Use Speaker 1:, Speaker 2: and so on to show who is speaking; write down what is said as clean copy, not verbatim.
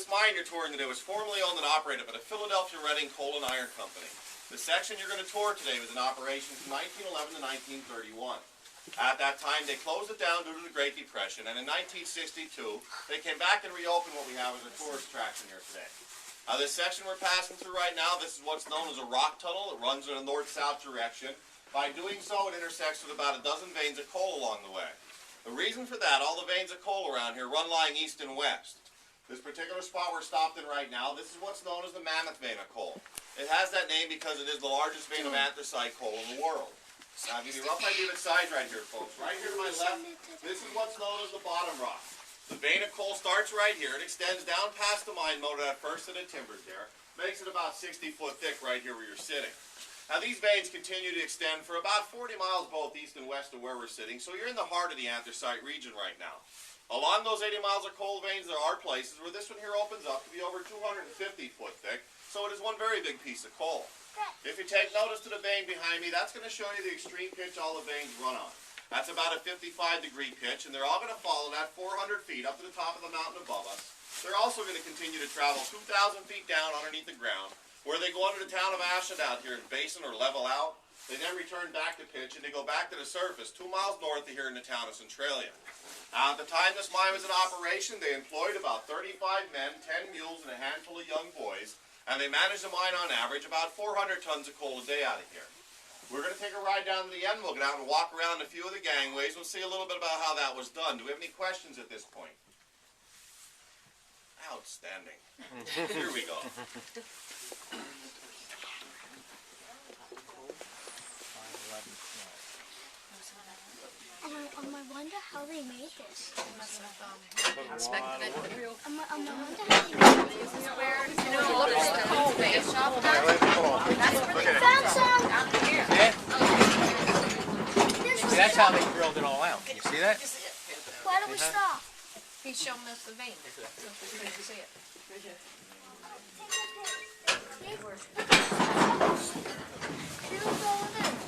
Speaker 1: This mine you're touring today was formerly owned and operated by the Philadelphia Reading Coal and Iron Company. The section you're going to tour today was in operation from 1911 to 1931. At that time, they closed it down due to the Great Depression, and in 1962, they came back and reopened what we have as a tourist attraction here today. This section we're passing through right now, this is what's known as a rock tunnel. It runs in a north-south direction. By doing so, it intersects with about a dozen veins of coal along the way. The reason for that, all the veins of coal around here run lying east and west. This particular spot we're stopped in right now, this is what's known as the Mammoth Vein of coal. It has that name because it is the largest vein of anthracite coal in the world. Now, I'll give you a rough idea of the size right here, folks. Right here to my left, this is what's known as the bottom rock. The vein of coal starts right here. It extends down past the mine motor at first to the timbers there. Makes it about 60 foot thick right here where you're sitting. Now, these veins continue to extend for about 40 miles both east and west of where we're sitting, so you're in the heart of the anthracite region right now. Along those 80 miles of coal veins, there are places where this one here opens up to be over 250 foot thick, so it is one very big piece of coal. If you take notice to the vein behind me, that's going to show you the extreme pitch all the veins run on. That's about a 55-degree pitch, and they're all going to follow that 400 feet up to the top of the mountain above us. They're also going to continue to travel 2,000 feet down underneath the ground, where they go under the town of Ashland out here in Basin or level out. They then return back to pitch, and they go back to the surface 2 miles north of here in the town of Centralia. Now, at the time this mine was in operation, they employed about 35 men, 10 mules, and a handful of young boys, and they managed to mine on average about 400 tons of coal a day out of here. We're going to take a ride down to the end. We'll get out and walk around a few of the gangways. We'll see a little bit about how that was done. Do we have any questions at this point? Outstanding. Here we go.
Speaker 2: I wonder how they made this.
Speaker 3: Inspected it.
Speaker 2: I wonder how they made this.
Speaker 3: You know, look at the coal vein.
Speaker 2: Found some!
Speaker 4: Yeah? See, that's how they drilled it all out. Can you see that?
Speaker 2: Why do we stop?
Speaker 3: He's showing us the vein. So we can see it.
Speaker 2: Here's all of it.